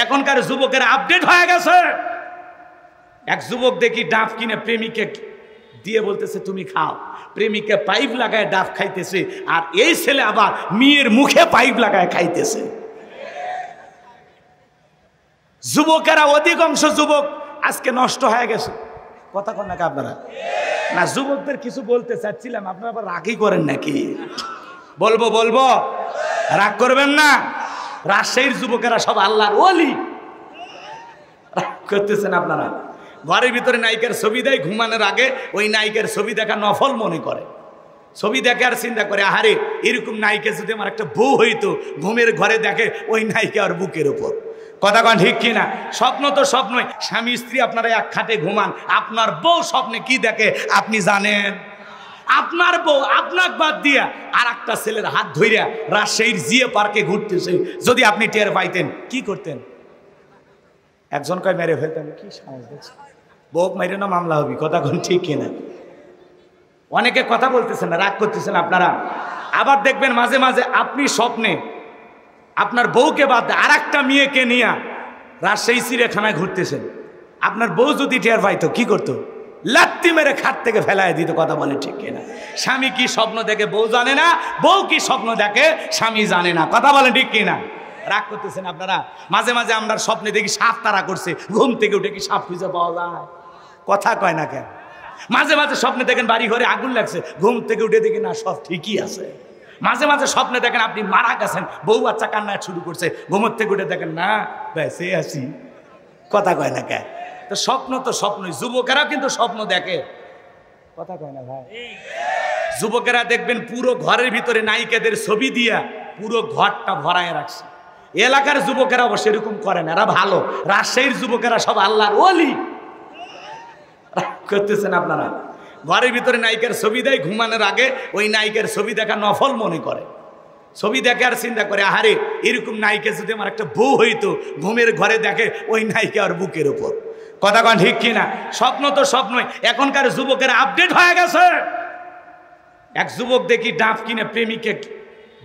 এখনকার যুবকেরা আপডেট হয়ে গেছে। এক যুবক দেখি ডাব কিনে প্রেমিকে দিয়ে বলতেছে তুমি খাও, প্রেমিকে পাইপ লাগায় ডাব খাইতেছে, আর এই ছেলে আবার মেয়ের মুখে পাইপ লাগায় খাইতেছে। যুবকেরা, অধিকাংশ যুবক আজকে নষ্ট হয়ে গেছে। কথা কন নাকি আপনারা? না, যুবকদের কিছু বলতে চাচ্ছিলাম, আপনারা আবার রাগই করেন নাকি? বলবো বলবো, রাগ করবেন না। রাজশাহীর যুবকেরা সব আল্লাহর ওলি। রাগ করতেছেন আপনারা? ঘরের ভিতরে নায়িকার ছবি দেয়, ঘুমানোর আগে ওই নায়িকার ছবি দেখা নফল মনে করে। ছবি দেখে আর চিন্তা করে, আহারে এরকম নায়িকা যদি আমার একটা বউ হইতো, ঘুমের ঘরে দেখে ওই নায়িকা আর বুকের উপর। কথা কন ঠিক কিনা? স্বপ্ন তো স্বপ্নই। স্বামী স্ত্রী আপনারা এক খাটে ঘুমান, আপনার বউ স্বপ্নে কি দেখে আপনি জানেন? আপনার বউ আপনাকে বাদ দিয়া আর একটা ছেলের হাত ধইরা রাজশাহীর জিএ পার্কে ঘুরতেছে, যদি আপনি টের পাইতেন কি করতেন? একজন কয় মেরে ফেলতেন। কি সাহস দেখছেন? বউ মেরে না মামলা হবি। কথা কোন ঠিক কিনা? অনেকে কথা বলতেছেন না, রাগ করতেছেন আপনারা। আবার দেখবেন মাঝে মাঝে আপনি স্বপ্নে আপনার বউকে বাদ আর একটা মেয়েকে নিয়ে রাজশাহী চিড়িয়াখানায় ঘুরতেছেন। আপনার বউ যদি টের পাইতো কি করতো? লাত্তি মেরে খাট থেকে ফেলায় দিত। কথা বলে ঠিক কিনা? স্বামী কি স্বপ্ন দেখে বউ জানে না, বউ কি স্বপ্ন দেখে স্বামী জানে না। কথা বলে ঠিক কিনা? রাগ করতেছেন আপনারা। মাঝে মাঝে আমরা স্বপ্নে দেখি সাপ তারা করছে, ঘুম থেকে উঠে কি সাপ খুঁজে পাওয়া যায়? কথা কয় না কেন? মাঝে মাঝে স্বপ্নে দেখেন বাড়ি ঘরে আগুন লাগছে, ঘুম থেকে উঠে দেখি না সব ঠিকই আছে। মাঝে মাঝে স্বপ্নে দেখেন আপনি মারা গেছেন, বউ বাচ্চা কান্না শুরু করছে, ঘুমোর থেকে উঠে দেখেন না বেঁচে আছি। কথা কয় না কেন? তো স্বপ্ন তো স্বপ্নই। যুবকেরাও কিন্তু স্বপ্ন দেখে। কথা কয় না ভাই? যুবকেরা দেখবেন পুরো ঘরের ভিতরে নায়িকাদের ছবি দিয়া পুরো ঘরটা ভরায় রাখছে। এলাকার যুবকেরা অবশ্য এরকম করেন, এরা ভালো। রাজশাহীর যুবকেরা সব আল্লাহর ওলি। করতেছেন আপনারা? ঘরের ভিতরে নায়িকার ছবি দেয়, ঘুমানোর আগে ওই নায়িকার ছবি দেখা নফল মনে করে। ছবি দেখে আর চিন্তা করে, আহারে এরকম নায়িকা যদি আমার একটা বউ হইতো, ঘুমের ঘরে দেখে ওই নায়িকা আর বুকের উপর। কথা কন ঠিক কিনা? স্বপ্ন তো স্বপ্নই। এখনকার যুবকেরা আপডেট হয়ে গেছে। এক যুবক দেখি ডাব কিনে প্রেমিকে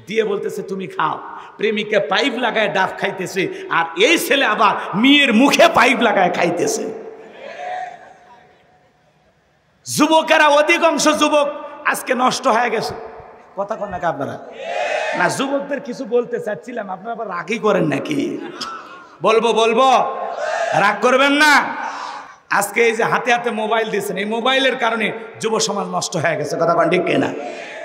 দিয়ে বলতেছে তুমি খাও, প্রেমিকে পাইপ লাগায় ডাব খাইতেছে, আর এই ছেলে আবার মেয়ের মুখে পাইপ লাগায় খাইতেছে। যুবকেরা, অধিকাংশ যুবক আজকে নষ্ট হয়ে গেছে। কথা কন নাকি আপনারা? না, যুবকদের কিছু বলতে চাচ্ছিলাম, আপনারা আবার রাগই করেন নাকি? বলবো বলবো, রাগ করবেন না। আজকে এই যে হাতে হাতে মোবাইল দিয়েছেন, এই মোবাইলের কারণে যুব সমাজ নষ্ট হয়ে গেছে। কথা কন ঠিক কিনা?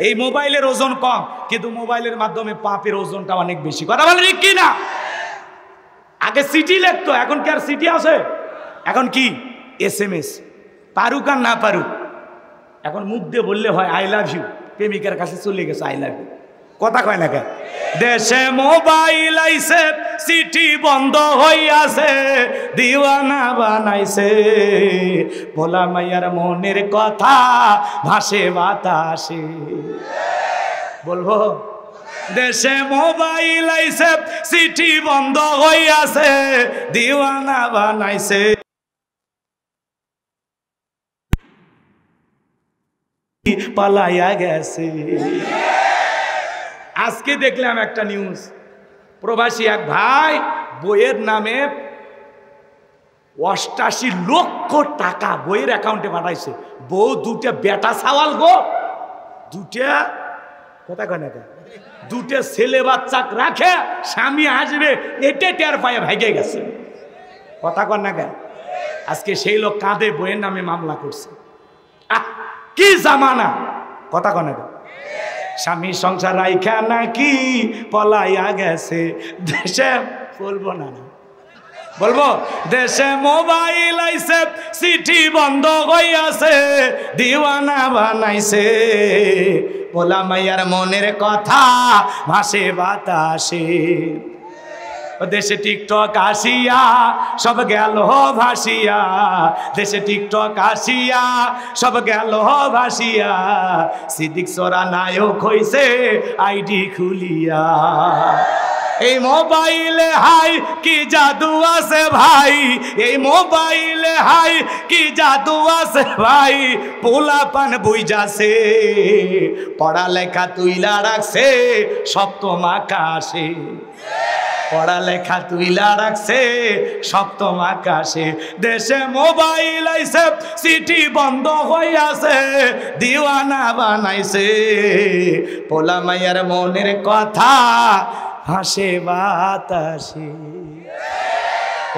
এই মোবাইলের ওজন কম, কিন্তু মোবাইলের মাধ্যমে পাপের ওজনটা অনেক বেশি। কথা বলেন ঠিক কিনা? আগে চিঠি লিখতো, এখন কি আর চিঠি আছে? এখন কি SMS। পারুক আর না পারুক, এখন মুখ দিয়ে বললে হয় আই লাভ ইউ, প্রেমিকার কাছে চলে গেছে আই লাভ ইউ। কথা কয় না কেন? দেশে মোবাইল আইছে, চিঠি বন্ধ হইয়াছে, দিওয়ানা বানাইছে, ভোলা মাইয়ার মনের কথা ভাসে বাতাসে। বলবো? দেশে মোবাইল আইছে, চিঠি বন্ধ হইয়াছে, দিওয়ানা বানাইছে, পালাইয়া গেছে। আজকে দেখলাম একটা নিউজ, প্রবাসী এক ভাই বইয়ের নামে 88 লক্ষ টাকা বইয়ের অ্যাকাউন্টে পাঠাইছে। বউ দুটা বেটা সাওয়াল গো, দুটা। কথা কয় না? দুটা ছেলে বাচ্চা রাখে, স্বামী আসবে এটা টের পায়ে ভাগে গেছে। কথা কয় না? আজকে সেই লোক কাঁদে বইয়ের নামে মামলা করছে। কি জামানা! কথা কয় না? স্বামী সংসার রাইখা নাকি পলাইয়া গেছে দেশে। বলবো না? বলবো? দেশে মোবাইল আইছে, চিঠি বন্ধ হইয়াছে, দিওয়ানা বানাইছে, ভোলা মাইয়ার মনের কথা ভাসে বাতাসে। দেশে টিকটক আসিয়া সব গেল ভাসিয়া, দেশে টিকটক আসিয়া সব গেল ভাসিয়া, সিদ্দিক সোরা নায়ক হইছে আইডি খুলিয়া। এই মোবাইলে হাই কি জাদু আছে ভাই, এই মোবাইলে হাই কি জাদু আছে ভাই, পোলাপান বুইজাছে পড়ালেখা তুইলা রাখছে সপ্তম আকাশে, পড়ালেখা তুইলা রাখছে সপ্তম আকাশে। দেশে মোবাইল আইছে সিটি বন্ধ হইয়াছে, দিওয়ানা বানাইছে পোলা মাইয়ার মনের কথা হাসে বাতাসে।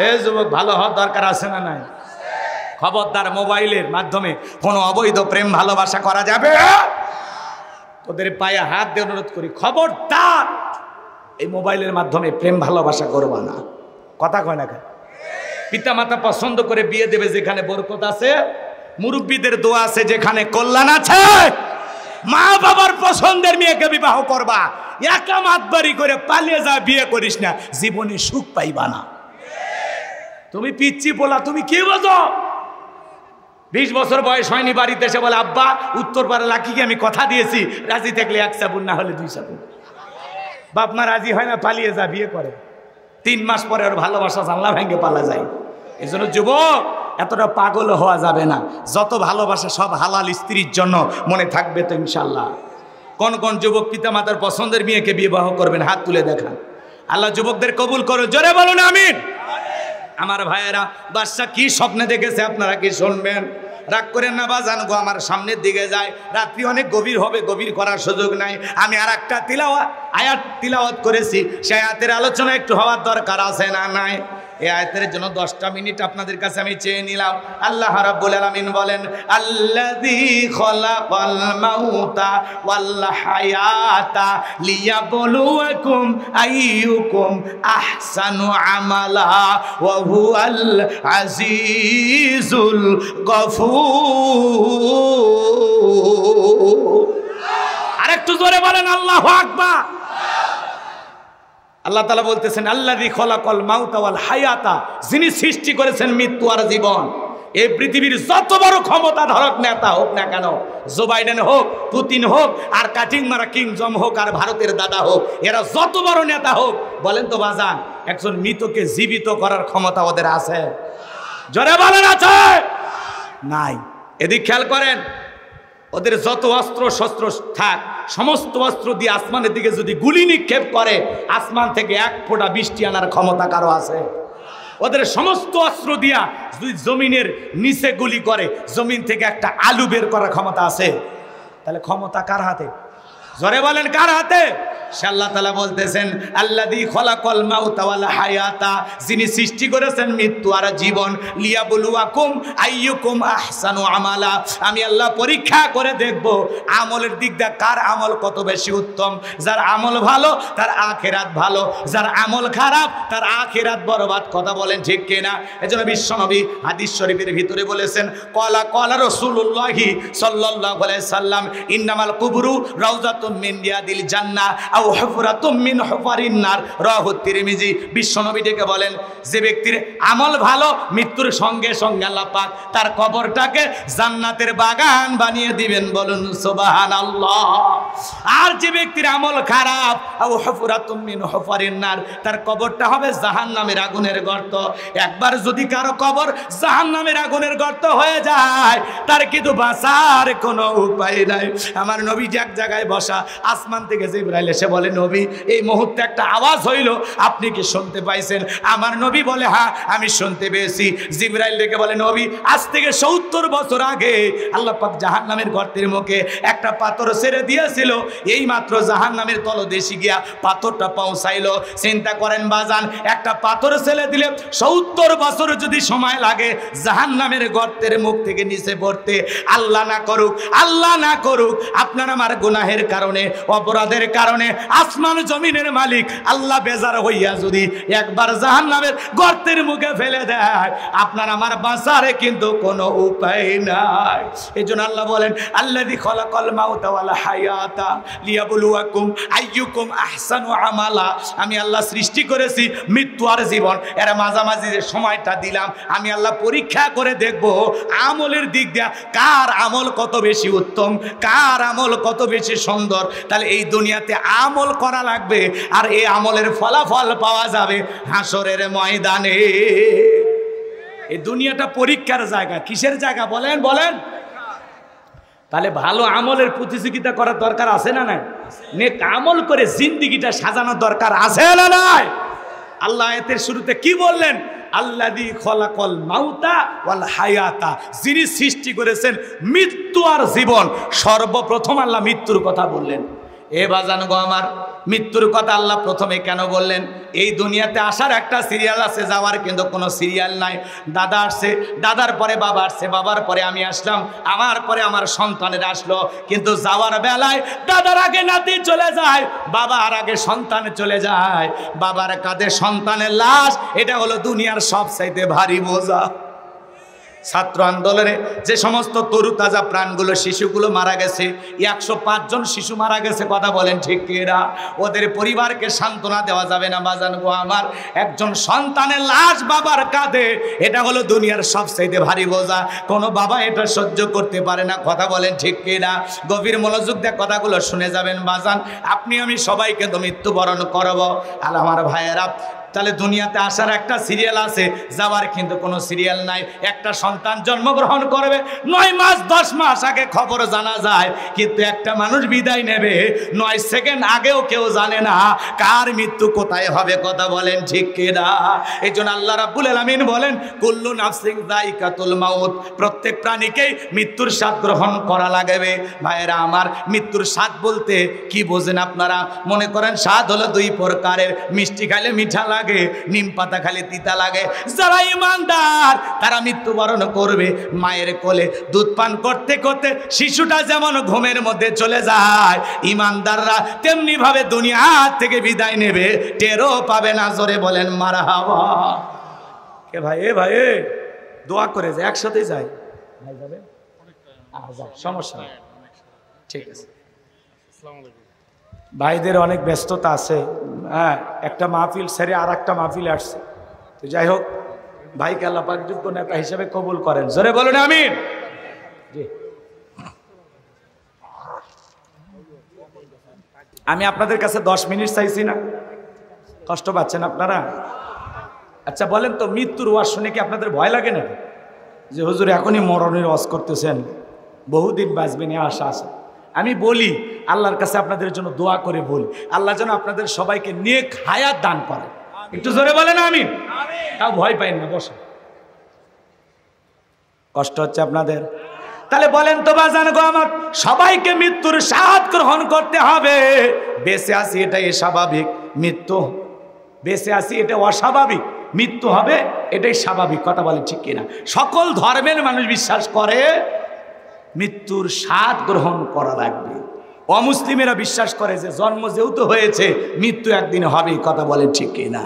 এ যুবক ভালো হওয়ার দরকার আছে না নাই? খবরদার, মোবাইলের মাধ্যমে কোনো অবৈধ প্রেম ভালোবাসা করা যাবে। তোদের পায়ে হাত দিয়ে অনুরোধ করি, খবরদার এই মোবাইলের মাধ্যমে প্রেম ভালোবাসা করবা না। কথা কয় না? পিতা মাতা পছন্দ করে বিয়ে দেবে যেখানে বরকত আছে, মুরব্বীদের দোয়া আছে যেখানে কল্যাণ আছে। মা বাবার পছন্দের মেয়েকে বিবাহ করবা, একা মাতবাড়ি করে পালিয়ে যা বিয়ে করিস না, জীবনে সুখ পাইবা না। তুমি পিচ্ছি বলা, তুমি কি বোঝো? 20 বছর বয়স হয়নি, বাড়িতে এসে বলে আব্বা উত্তর পাড়া লাকিকে আমি কথা দিয়েছি, রাজি থাকলে 1 সাবুন না হলে 2 সাবুন। বাপ মা রাজি হয় না, পালিয়ে যা বিয়ে করে। 3 মাস পরে ওর ভালোবাসা জানলা ভেঙে পালা যায়। এই জন্য যুবক এতটা পাগল হওয়া যাবে না। যত ভালোবাসা সব হালাল স্ত্রীর জন্য, মনে থাকবে তো ইনশাল্লাহ। কোন কোন যুবক পিতা মাতার পছন্দের মেয়েকে বিবাহ করবেন? হাত তুলে দেখান। আল্লাহ যুবকদের কবুল করো, জোরে বলুন আমিন। আমার ভাইয়েরা, বাদশা কি স্বপ্নে দেখেছে আপনারা কি শুনবেন? রাগ করেন না বাজান গো, আমার সামনের দিকে যায়, রাত্রি অনেক গভীর হবে, গভীর করার সুযোগ নাই। আমি আর একটা আয়াত তিলাওয়াত করেছি, সেই আয়াতের আলোচনা একটু হওয়ার দরকার আছে না নাই? এই আয়াতের জন্য 10টা মিনিট আপনাদের কাছে আমি চেয়ে নিলাম। আল্লাহ রাব্বুল আলামিন বলেন, আল্লাযী খলাকাল মাউতা ওয়াল হায়াতা লিয়াবলুয়াকুম আইয়ুকুম আহসানু আমালা ওয়া হুয়াল আজিজুল গফুর। আরেকটু জোরে বলেন আল্লাহু আকবার। আল্লাহ তাআলা বলতেছেন, আল্লাযী খলাকাল মাউতা ওয়াল হায়াতা, যিনি সৃষ্টি করেছেন মৃত্যু আর জীবন। এই পৃথিবীর যত বড় ক্ষমতা ধরক নেতা হোক না কেন, জো বাইডেন হোক, পুতিন হোক, আর কাটিং মারা কিং জম হোক, আর ভারতের দাদা হোক, এরা যত বড় নেতা হোক, বলেন তো বাজান, একজন মৃতকে জীবিত করার ক্ষমতা ওদের আছে? জোরে বলেন আছে? নাই। এদিক খেয়াল করেন, ওদের যত অস্ত্র শস্ত্র থাক, সমস্ত অস্ত্র দিয়ে আসমানের দিকে যদি গুলি নিক্ষেপ করে, আসমান থেকে 1 ফোঁটা বৃষ্টি আনার ক্ষমতা কারো আছে? ওদের সমস্ত অস্ত্র দিয়া যদি জমিনের নিচে গুলি করে, জমিন থেকে একটা আলু বের করার ক্ষমতা আছে? তাহলে ক্ষমতা কার হাতে? জোরে বলেন কার হাতে? সে আল্লাহ তাআলা বলতেছেন, আল্লাযী খলাকাল মাউতা ওয়াল হায়াতা, যিনি সৃষ্টি করেছেন মৃত্যু আর জীবন, লিয়াবলুয়াকুম আইয়ুকুম আহসানু আমালা, আমি আল্লাহ পরীক্ষা করে দেখব আমলের দিক দিয়ে কার আমল কত বেশি উত্তম। যার আমল ভালো তার আখিরাত ভালো, যার আমল খারাপ তার আখিরাত বরবাদ। কথা বলেন ঠিক কিনা? এজন্য বিশ্বনবী হাদিস শরীফের ভিতরে বলেছেন, ক্বালা রাসূলুল্লাহি সাল্লাল্লাহু আলাইহি সাল্লাম, ইন্নামাল কুবরু রাউযাতুম মিন রিয়াদিল জান্নাহ আও হুফরাতুম মিন হুফারিন নার, রাওয়াহু তিরমিজি। বিশ্বনবী ডেকে বলেন, যে ব্যক্তির আমল ভালো, মৃত্যুর সঙ্গে সঙ্গে আল্লাহ পাক তার কবরটাকে জান্নাতের বাগান বানিয়ে দিবেন, বলুন সুবহানাল্লাহ। আর যে ব্যক্তির আমল খারাপ, আও হুফরাতুম মিন হুফারিন নার, তার কবরটা হবে জাহান্নামের আগুনের গর্ত। একবার যদি কারো কবর জাহান্নামের আগুনের গর্ত হয়ে যায়, তার কিন্তু বাঁচার কোনো উপায় নাই। আমার নবী এক জায়গায় বসা, আসমান থেকে জিবরাইল এসে বলে, নবী এই মুহূর্তে একটা আওয়াজ হইল, আপনি কি শুনতে পাইছেন? আমার নবী বলে, হ্যাঁ আমি শুনতে পেয়েছি। জিবরাইল ডেকে বলে, নবী আজ থেকে 70 বছর আগে আল্লাহ পাক জাহান্নামের গর্তের মুখে একটা পাথর ছেড়ে দিয়েছিল, এই মাত্র জাহান্নামের তলদেশে গিয়া পাথরটা পৌঁছাইলো। চিন্তা করেন বাজান, একটা পাথর ছেড়ে দিলে 70 বছর যদি সময় লাগে জাহান্নামের গর্তের মুখ থেকে নিচে পড়তে। আল্লাহ না করুক, আল্লাহ না করুক, আপনার আমার গুনাহের কারণে, অপরাধের কারণে আসমান জমিনের মালিক আল্লাহ বেজার হইয়া যদি একবার জাহান্নামের গর্তের মুখে ফেলে দেয়, আপনার আমার বাঁচারে কিন্তু কোনো উপায় নাই। এজন্য আল্লাহ বলেন, আল্লাযী খলাকাল মাউতা ওয়াল হায়াতা লিয়াবলুয়াকুম আইয়ুকুম আহসানু আমালা, আমি আল্লাহ সৃষ্টি করেছি মৃত্যু আর জীবন, এর মাঝামাঝি যে সময়টা দিলাম, আমি আল্লাহ পরীক্ষা করে দেখব আমলের দিক দিয়া কার আমল কত বেশি উত্তম, কার আমল কত বেশি সুন্দর। তাহলে এই দুনিয়াতে আমল করা লাগবে, আর এই আমলের ফলাফল পাওয়া যাবে হাসরের ময়দানে। এই দুনিয়াটা পরীক্ষার জায়গা। কিসের জায়গা বলেন বলেন? তাহলে ভালো আমলের প্রতিযোগিতা করার দরকার আছে না নাই? নেক আমল করে জিন্দেগিটা সাজানোর দরকার আছে না নাই? আল্লাহ আয়াতের শুরুতে কি বললেন? আল্লাযী খলাকাল মাউতা ওয়াল হায়াতা, যিনি সৃষ্টি করেছেন মৃত্যু আর জীবন। সর্বপ্রথম আল্লাহ মৃত্যুর কথা বললেন। এ বাজান গো আমার, মৃত্যুর কথা আল্লাহ প্রথমে কেন বললেন? এই দুনিয়াতে আসার একটা সিরিয়াল আছে, যাওয়ার কিন্তু কোনো সিরিয়াল নাই। দাদা আসছে, দাদার পরে বাবা আসছে, বাবার পরে আমি আসলাম, আমার পরে আমার সন্তানের আসলো। কিন্তু যাওয়ার বেলায় দাদার আগে নাতি চলে যায়, বাবার আগে সন্তান চলে যায়। বাবার কাঁধে সন্তানের লাশ, এটা হলো দুনিয়ার সবচাইতে ভারী বোঝা। ছাত্র আন্দোলনে যে সমস্ত তরুতাজা প্রাণগুলো, শিশুগুলো মারা গেছে, 105 জন শিশু মারা গেছে, কথা বলেন ঠিক কিনা? ওদের পরিবারকে সান্ত্বনা দেওয়া যাবে না বাজান গো আমার। একজন সন্তানের লাশ বাবার কাঁধে, এটা হলো দুনিয়ার সবচাইতে ভারী বোঝা। কোনো বাবা এটা সহ্য করতে পারে না, কথা বলেন ঠিক কিনা? গভীর মনোযোগ দিয়ে কথাগুলো শুনে যাবেন বাজান। আপনি আমি সবাই কিন্তু মৃত্যুবরণ করব। আর আমার ভাইয়েরা, তাহলে দুনিয়াতে আসার একটা সিরিয়াল আছে, যাওয়ার কিন্তু কোনো সিরিয়াল নাই। একটা সন্তান জন্মগ্রহণ করবে, 9 মাস 10 মাস আগে খবর জানা যায়, কিন্তু একটা মানুষ বিদায় নেবে 9 সেকেন্ড আগেও কেউ জানে না কার মৃত্যু কোথায় হবে, কথা বলেন ঠিক কিনা? এই জন্য আল্লাহ রাব্বুল আলামিন বলেন, কুল্লু নাফসিন যায়িকাতুল মাউত, প্রত্যেক প্রাণীকেই মৃত্যুর স্বাদ গ্রহণ করা লাগবে। ভাইয়েরা আমার, মৃত্যুর স্বাদ বলতে কি বোঝেন আপনারা? মনে করেন স্বাদ হলো 2 প্রকারের, মিষ্টি খাইলে মিঠা লাগে, নিম পাতা খালি তিতা লাগে। যারা ইমানদার তারা মৃত্যুবরণ করবে মায়ের কোলে দুধ পান করতে করতে। শিশুটা যেমন ঘুমের মধ্যে চলে যায়, ইমানদাররা তেমনি ভাবে দুনিয়া থেকে বিদায় নেবে, টেরও পাবে না। জোরে বলেন মারহাবা। কে ভাই? এ ভাই, দোয়া করে যায়, একসাথে যায়। ভাই যাবে? সমস্যা নেই, ঠিক আছে। ভাইদের অনেক ব্যস্ততা আছে, হ্যাঁ, একটা মাহফিল সেরে আর একটা মাহফিল আসছে। তো যাই হোক, ভাইকে আল্লাহ পাক যোগ্য নেতা হিসেবে কবুল করেন। জোরে বলুন আমিন। জি, আমি আপনাদের কাছে 10 মিনিট চাইছি না, কষ্ট পাচ্ছেন আপনারা? আচ্ছা বলেন তো, মৃত্যুর ওয়াজ শুনে কি আপনাদের ভয় লাগে না? যে হুজুর এখনই মরণের ওয়াজ করতেছেন, বহুদিন বাঁচবেন এ আশা আছে। আমি বলি, আল্লাহর কাছে আপনাদের জন্য দোয়া করে বলি, আল্লাহ যেন আপনাদের সবাইকে নেক হায়াত দান করে। একটু জোরে বলেন আমিন। তাও ভয় পাইন না, বসে। কষ্ট হচ্ছে আপনাদের? তাহলে বলেন তো বাজান গো আমার, সবাইকে মৃত্যুর স্বাদ গ্রহণ করতে হবে। বেঁচে আছি এটাই স্বাভাবিক, মৃত্যু বেঁচে আছি এটা অস্বাভাবিক, মৃত্যু হবে এটাই স্বাভাবিক, কথা বলে ঠিক কিনা? সকল ধর্মের মানুষ বিশ্বাস করে মৃত্যুর স্বাদ গ্রহণ করা লাগবে। অমুসলিমেরা বিশ্বাস করে যে জন্ম যেহেতু হয়েছে মৃত্যু একদিন হবে, কথা বলে ঠিক কিনা?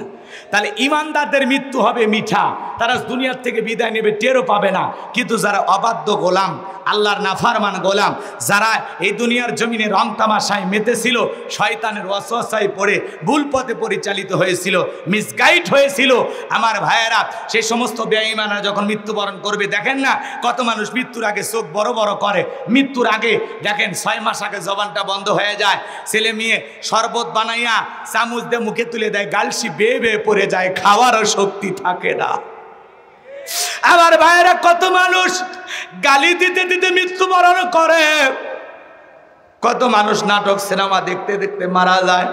তাহলে ইমানদারদের মৃত্যু হবে মিঠা, তারা দুনিয়ার থেকে বিদায় নেবে, টেরও পাবে না। কিন্তু যারা অবাধ্য গোলাম, আল্লাহর নাফরমান গোলাম, যারা এই দুনিয়ার জমিনে রং তামাশায় মেতেছিল, শয়তানের ওয়াসওয়াসায় পড়ে ভুল পথে পরিচালিত হয়েছিল, মিসগাইড হয়েছিল, আমার ভাইয়েরা, সেই সমস্ত বেঈমানরা যখন মৃত্যুবরণ করবে, দেখেন না কত মানুষ মৃত্যুর আগে চোখ বড় বড় করে। মৃত্যুর আগে দেখেন 6 মাস আগে জবানটা বন্ধ হয়ে যায়, ছেলে মেয়ে শরবত বানাইয়া চামচ দিয়ে মুখে তুলে দেয়, গালসি বেয়ে বেয়ে পড়ে যায়, খাওয়ারও শক্তি থাকে না। আমার ভাইয়েরা, কত মানুষ গালি দিতে দিতে মৃত্যুবরণ করে, কত মানুষ নাটক সিনেমা দেখতে দেখতে মারা যায়।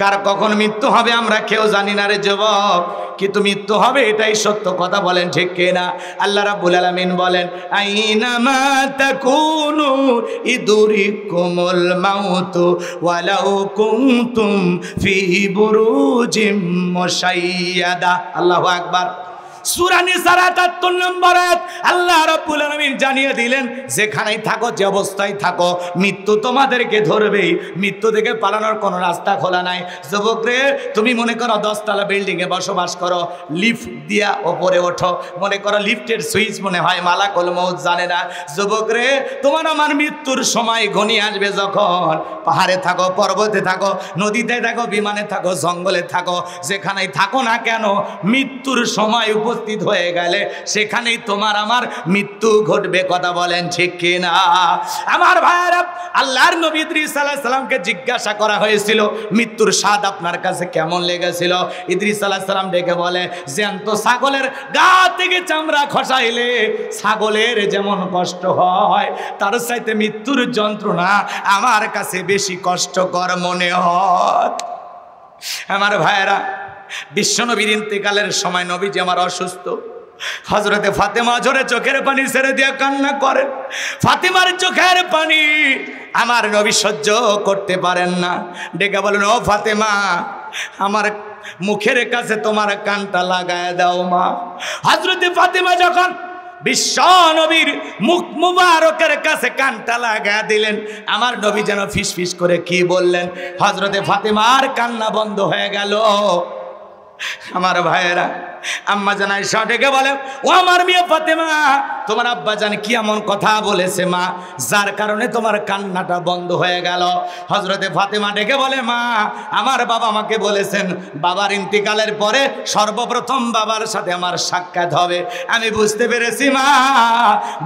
কার কখন মৃত্যু হবে আমরা কেউ জানি না রে যুবক, কিন্তু মৃত্যু হবে এটাই সত্য, কথা বলেন ঠিক কিনা? আল্লাহ রাব্বুল আলামিন বলেন, আইনামা তাকুনু ইদুরিকুমুল মাউতু ওয়ালাউ কুনতুম ফি বুরুজিম মুশাইয়াদা। আল্লাহু আকবার। সূরা নিসার ৭৮ নম্বর আয়াত আল্লাহ রাব্বুল আলামিন জানিয়ে দিলেন, যেখানেই থাকো, যে অবস্থায় থাকো, মৃত্যু তোমাদেরকে ধরবেই। মৃত্যু থেকে পালানোর কোনো রাস্তা খোলা নাই। যুবক রে, তুমি মনে করো 10 তলা বিল্ডিংয়ে বসবাস করো, লিফট দিয়া ওপরে ওঠো, মনে করো লিফটের সুইচ মনে হয় মালাকুল মউত জানে না। যুবক রে, তোমার আমার মৃত্যুর সময় ঘনিয়ে আসবে যখন, পাহাড়ে থাকো, পর্বতে থাকো, নদীতে থাকো, বিমানে থাকো, জঙ্গলে থাকো, যেখানেই থাকো না কেন, মৃত্যুর সময় উপস্থিত হয়ে গেলে সেখানেই তোমার আমার মৃত্যু ঘটবে। কথা বলেন ঠিক কিনা? আমার ভাইয়েরা, আল্লাহর নবী ইদ্রিস আলাইহিস সালামকে জিজ্ঞাসা করা হয়েছিল মৃত্যুর স্বাদ আপনার কাছে কেমন লেগেছিল? ইদ্রিস আলাইহিস সালাম ডেকে বলে, জ্যান্ত ছাগলের গা থেকে চামড়া খসাইলে ছাগলের যেমন কষ্ট হয়, তার চাইতে মৃত্যুর যন্ত্রণা আমার কাছে বেশি কষ্টকর মনে হয়। আমার ভাইয়েরা, বিশ্বনবীর ইন্তেকালের সময় নবীজি আমার অসুস্থ। হযরতে ফাতেমা জোরে চোখের পানি ছেড়ে দিয়ে কান্না করেন। ফাতেমার চোখের পানি আমার নবী সহ্য করতে পারেন না। ডেকে বলেন, ও ফাতেমা, আমার মুখের কাছে তোমার কানটা লাগায় দাও মা। হযরতে ফাতেমা যখন বিশ্ব নবীর মুখ মুবারকের কাছে কানটা লাগা দিলেন, আমার নবী যেন ফিস ফিস করে কি বললেন, হযরতে ফাতেমার কান্না বন্ধ হয়ে গেল। আমার ভাইয়েরা, আম্মা জান আয়েশা ডেকে বলে, ও আমার মেয়ে ফাতেমা, তোমার আব্বা জান কি এমন কথা বলেছে মা, যার কারণে তোমার কান্নাটা বন্ধ হয়ে গেল? হযরতে ফাতেমা ডেকে বলে, মা, আমার বাবা আমাকে বলেছেন বাবার ইন্তিকালের পরে সর্বপ্রথম বাবার সাথে আমার সাক্ষাৎ হবে। আমি বুঝতে পেরেছি মা,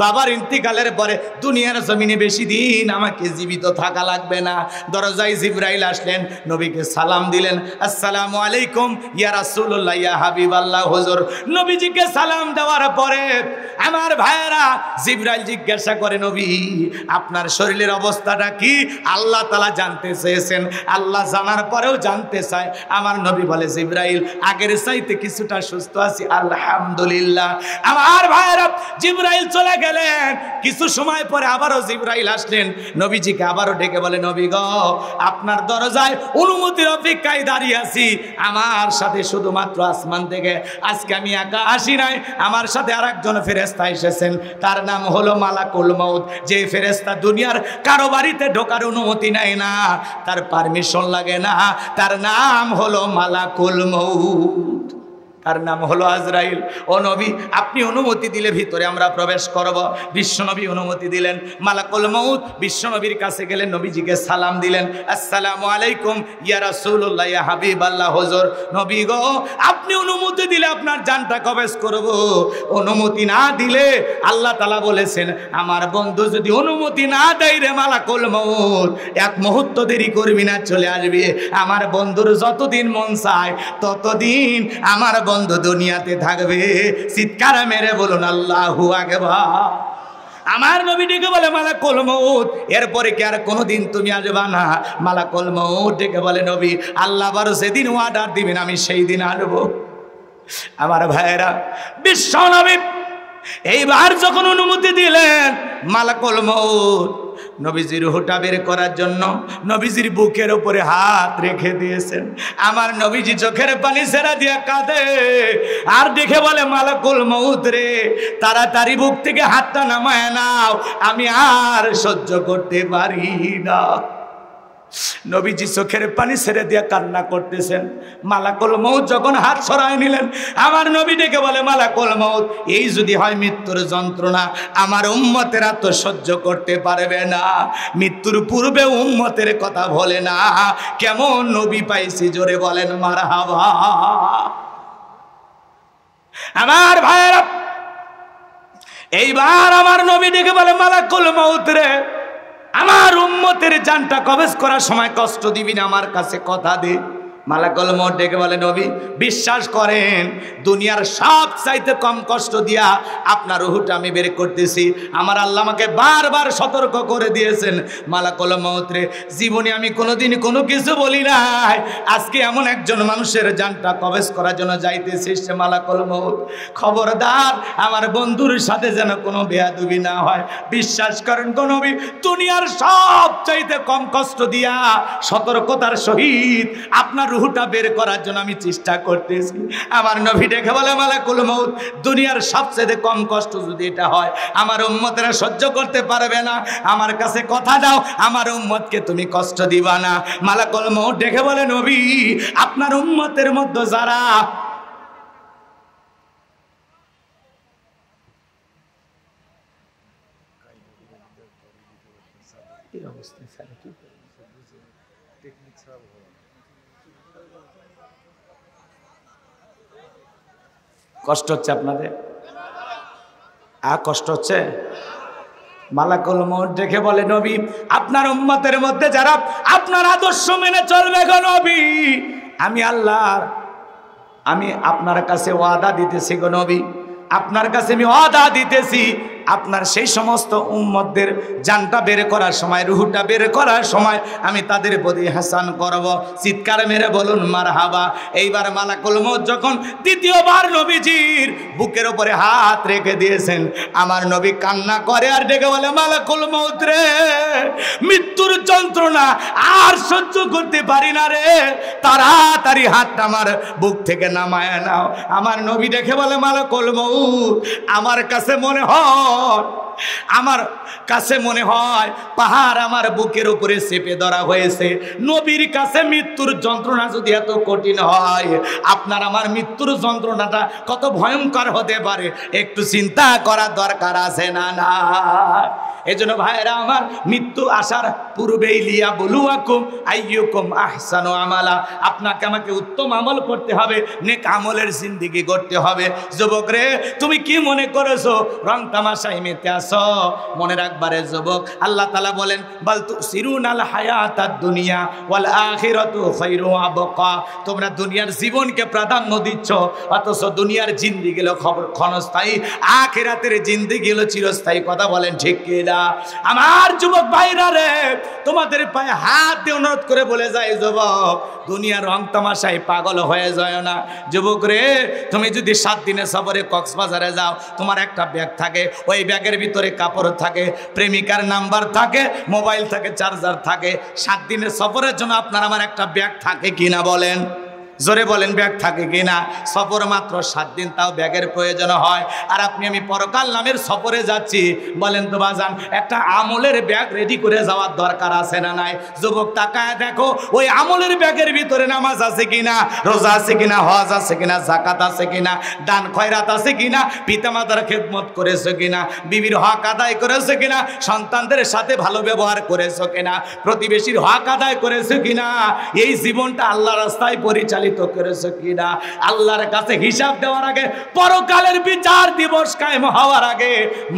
বাবার ইন্তিকালের পরে দুনিয়ার জমিনে বেশি দিন আমাকে জীবিত থাকা লাগবে না। দরজায় জিবরাইল আসলেন, নবীকে সালাম দিলেন, আসসালামু আলাইকুম ইয়া রাসূলুল্লাহ ইয়া হাবিবাল্লাহ। হুজুর নবীজিকে সালাম দেওয়ার পরে আমার ভাইয়েরা, জিবরাইল জিজ্ঞাসা করে, নবী আপনার শরীরের অবস্থাটা কি? আল্লাহ তাআলা জানতে চেয়েছেন, আল্লাহ জানার পরেও জানতে চায়। আমার নবী বলে, জিবরাইল আগের চাইতে কিছুটা সুস্থ আছি আলহামদুলিল্লাহ। আমার ভাইয়েরা, জিবরাইল চলে গেলেন। কিছু সময় পরে আবারও জিবরাইল আসলেন, নবীজিকে আবারও ডেকে বলে, নবী গো, আপনার দরজায় অনুমতির অপেক্ষায় দাঁড়িয়ে আছি। আমার সাথে শুধুমাত্র আসমান থেকে আজকে আমি একা আসি নাই, আমার সাথে আরেকজন ফেরেশতা এসেছেন, তার নাম হলো মালাকুল মউত। যে ফেরেশতা দুনিয়ার কারো বাড়িতে ঢোকার অনুমতি নেয় না, তার পারমিশন লাগে না, তার নাম হলো মালাকুল মউত, তার নাম হলো আজরাইল। ও নবী, আপনি অনুমতি দিলে ভিতরে আমরা প্রবেশ করব। বিশ্বনবী অনুমতি দিলেন। মালাকুল মউত বিশ্বনবীর কাছে গেলেন, নবীজিকে সালাম দিলেন, আসসালামু আলাইকুম ইয়া রাসূলুল্লাহ ইয়া হাবিবাল্লাহ। হুজুর নবী গো, আপনি অনুমতি দিলে আপনার জানটা কবজ করব, অনুমতি না দিলে আল্লাহ তাআলা বলেছেন আমার বন্ধু যদি অনুমতি না দেয় রে মালাকুল মউত, এক মুহূর্ত দেরি করবি না, চলে আসবি। আমার বন্ধুর যতদিন মন চায় ততদিন আমার বন্ধু দুনিয়াতে থাকবে। চিৎকার মেরে বলুন আল্লাহু আকবার। আমার নবী ডেকে বলে, মালাকুল মউত, এরপরে কি আর কোনোদিন তুমি আসবা না? মালাকুল মউত ডেকে বলে, নবী আল্লাহ বারো যেদিন অর্ডার দিবেন আমি সেই দিন আসবো। আমার ভাইয়েরা, বিশ্ব নবী এইবার যখন অনুমতি দিলেন, মালাকুল মউত নবীজির রূহটা বের করার জন্য নবীজির বুকের উপরে হাত রেখে দিয়েছেন। আমার নবীজি চোখের পানি ছেড়ে দিয়ে কাঁদে আর দেখে বলে, মালাকুল মউত রে, তাড়াতাড়ি বুক থেকে হাতটা নামায় নাও, আমি আর সহ্য করতে পারি না। নবীজি চোখের পানি ছেড়ে দিয়ে কান্না করতেছেন। মালাকুল মউত যখন হাত সরায় নিলেন, আমার নবী ডেকে বলে, মালাকুল মউত, এই যদি হয় মৃত্যুর যন্ত্রণা, আমার উম্মতেরা তো সহ্য করতে পারবে না। মৃত্যুর পূর্বে উম্মতের কথা বলে না, কেমন নবী পাইছি, জোরে বলেন মারহাবা। আমার ভাইয়েরা, এইবার আমার নবী ডেকে বলে, মালাকুল মউত রে, আমার উম্মতের জানটা কবজ করার সময় কষ্ট দিবি না, আমার কাছে কথা দে। মালাকুল মউত ডেকে বলে, নবী বিশ্বাস করেন দুনিয়ার সব চাইতে কম কষ্ট দিয়া আপনার রূহটা আমি বের করতেছি। আমার আল্লাহ আমাকে বারবার সতর্ক করে দিয়েছেন, মালাকুল মউত রে, জীবনে আমি কোনোদিন কোনো কিছু বলি নাই, আজকে এমন একজন মানুষের জানটা কবজ করার জন্য যাইতেছিস সে মালাকুল মউত, খবরদার আমার বন্ধুর সাথে যেন কোনো বেয়াদবি না হয়। বিশ্বাস করেন গো নবী, দুনিয়ার সব চাইতে কম কষ্ট দিয়া সতর্কতার সহিত আপনার রূহটা বের করার জন্য আমি চেষ্টা করতেছি। আমার নবী দেখে বলে, মালাকুল মউত, দুনিয়ার সবচেয়ে কম কষ্ট যদি এটা হয়, আমার উম্মতেরা সহ্য করতে পারবে না, আমার কাছে কথা দাও, আমার উম্মতকে তুমি কষ্ট দিবা না। মালাকুল মউত দেখে বলে, নবী আপনার উম্মতের মধ্যে যারা কষ্ট হচ্ছে আপনাদের? কষ্ট হচ্ছে? মালাকুল মউত দেখে বলে, নবী আপনার উম্মতের মধ্যে যারা আপনার আদর্শ মেনে চলবে গো নবী, আমি আপনার কাছে ওয়াদা দিতেছি গো নবী, আপনার কাছে আমি ওয়াদা দিতেছি, আপনার সেই সমস্ত উম্মতদের জানটা বের করার সময়, রুহটা বের করার সময় আমি তাদের প্রতি হাসান করব। চিৎকার মেরে বলুন মারহাবা। এইবার মালাকুল মউত যখন দ্বিতীয়বার নবীজির বুকের উপরে হাত রেখে দিয়েছেন, আমার নবী কান্না করে আর ডেকে বলে, মালাকুল মউত রে, মৃত্যুর যন্ত্রণা আর সহ্য করতে পারি না রে, তাড়াতাড়ি হাতটা আমার বুক থেকে নামায় নাও। আমার নবী দেখে বলে, মালাকুল মউত আমার কাছে মনে হয় পাহাড় আমার বুকের উপরে চেপে ধরা হয়েছে। নবীর কাছে মৃত্যুর যন্ত্রণা যদি এত কঠিন হয়, আপনার আমার মৃত্যুর যন্ত্রণাটা কত ভয়ঙ্কর হতে পারে একটু চিন্তা করার দরকার আছে না? না, এজন্য ভাইরা আমার, মৃত্যু আসার পূর্বেই লিয়া বলুয়াকুম আইয়ুকুম আহসানু আমালা, আপনাকে আমাকে উত্তম আমল করতে হবে, নেক আমলের জিন্দেগি করতে হবে। যুবক রে, তুমি কি মনে করেছো রং তামাশায় মেতে আসো? মনে রাখবারে যুবক, আল্লাহ তাআলা বলেন, বাল তুসিরুনাল হায়াতাদ দুনিয়া ওয়াল আখিরাতু খায়রু ওয়া আবকা, তোমরা দুনিয়ার জীবনকে প্রাধান্য দিচ্ছ, অথচ দুনিয়ার জিন্দেগি হলো ক্ষণস্থায়ী, আখিরাতের জিন্দেগি হলো চিরস্থায়ী। কথা বলেন ঠিক কি না? আমার যুবক ভাইরা রে, তোমাদের পায়ে হাত দিয়ে অনুরোধ করে বলে যায়, যুবক দুনিয়ার রং তামাশায় পাগল হয়ে যায় না। যুবক রে, তুমি যদি 7 দিনের সফরে কক্সবাজারে যাও, তোমার একটা ব্যাগ থাকে, ওই ব্যাগের ভিতরে কাপড় থাকে, প্রেমিকার নাম্বার থাকে, মোবাইল থাকে, চার্জার থাকে। 7 দিনের সফরের জন্য আপনার আমার একটা ব্যাগ থাকে কিনা বলেন? জোরে বলেন, ব্যাগ থাকে কিনা? সফর মাত্র 7 দিন, তাও ব্যাগের প্রয়োজন হয়। আর আপনি আমি পরকাল নামের সফরে যাচ্ছি, বলেন তো বাজান, একটা আমলের ব্যাগ রেডি করে যাওয়ার দরকার আছে না নাই? যুবক তাকায় দেখো, ওই আমলের ব্যাগের ভিতরে নামাজ আছে কিনা, রোজা আছে কিনা, হজ আছে কিনা, যাকাত আছে কিনা, দান খয়রাত আছে কিনা, পিতামাতার খেদমত করেছো কিনা, বিবির হক আদায় করেছো কিনা, সন্তানদের সাথে ভালো ব্যবহার করেছো কিনা, প্রতিবেশীর হক আদায় করেছো কিনা, এই জীবনটা আল্লাহ রাস্তায় পরিচালিত করেছো কিনা। আল্লাহর কাছে হিসাব দেওয়ার আগে, পরকালের বিচার দিবস কায়েম হওয়ার আগে,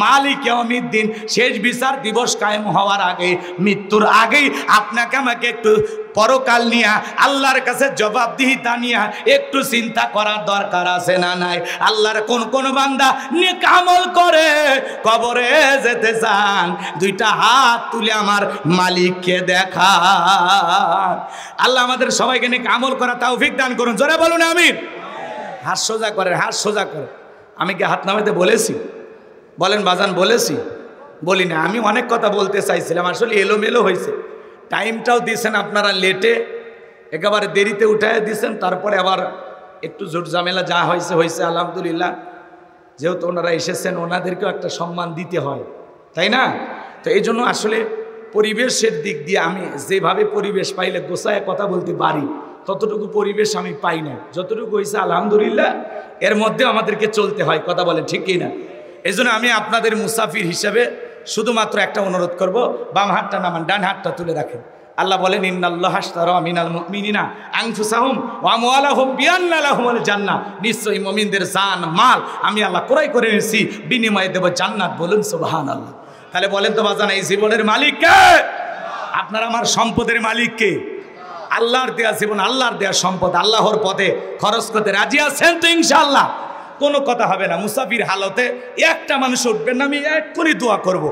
মালিক ইয়াউমিদ্দিন শেষ বিচার দিবস কায়েম হওয়ার আগে, মৃত্যুর আগেই আপনাকে আমাকে একটু পরকাল নিয়ে আল্লাহর কাছে জবাবদিহিতা নিয়ে একটু চিন্তা করার দরকার আছে না নাই? আল্লাহর কোন কোন বান্দা নেক আমল করে কবরে যেতে চান, 2টা হাত তুলে আমার মালিককে দেখা। আল্লাহ আমাদের সবাইকে নেক আমল করা তৌফিক দান করুন। জোরে বলুন আমিন। হাত সোজা করেন, হাত সোজা করে। আমি কি হাত নামাতে বলেছি? বলেন বাজান, বলেছি? বলি না। আমি অনেক কথা বলতে চাইছিলাম, আসলে এলোমেলো হয়েছে। টাইমটাও দিয়েছেন আপনারা লেটে, একেবারে দেরিতে উঠায় দিয়েছেন, তারপরে আবার একটু জোট ঝামেলা যা হয়েছে হয়েছে, আলহামদুলিল্লাহ। যেহেতু ওনারা এসেছেন, ওনাদেরকেও একটা সম্মান দিতে হয়, তাই না? তো এই জন্য আসলে পরিবেশের দিক দিয়ে আমি যেভাবে পরিবেশ পাইলে গোছায় কথা বলতে পারি, ততটুকু পরিবেশ আমি পাই না। যতটুকু হয়েছে আলহামদুলিল্লাহ, এর মধ্যে আমাদেরকে চলতে হয়। কথা বলেন ঠিক কি না? এই জন্য আমি আপনাদের মুসাফির হিসেবে শুধুমাত্র একটা অনুরোধ করব, বাম হাতটা নামান, ডান হাতটা তুলে রাখেন। আল্লাহ বলেন, ইন্নাল্লাহা আশতারা মিনাল মুমিনিনা আনফুসাহুম ওয়া আমওয়ালাহুম বিআন্না লাহুমুল জান্নাহ, নিশ্চয়ই মুমিনদের জান মাল আমি আল্লাহ ক্রয় করে নিয়েছি, বিনিময়ে দেব জান্নাত। বলুন সুবহানাল্লাহ। তাহলে বলেন তো বাজান, এই জীবনের মালিক কে? আপনার আমার সম্পদের মালিক কে? আল্লাহর দেয়া জীবন, আল্লাহর দেয়া সম্পদ, আল্লাহর পথে খরচ করতে রাজি আছেন তো? ইনশাআল্লাহ কোনো কথা হবে না। মুসাফির হালতে একটা মানুষ উঠবেন না, আমি এক্ষুনি দোয়া করব।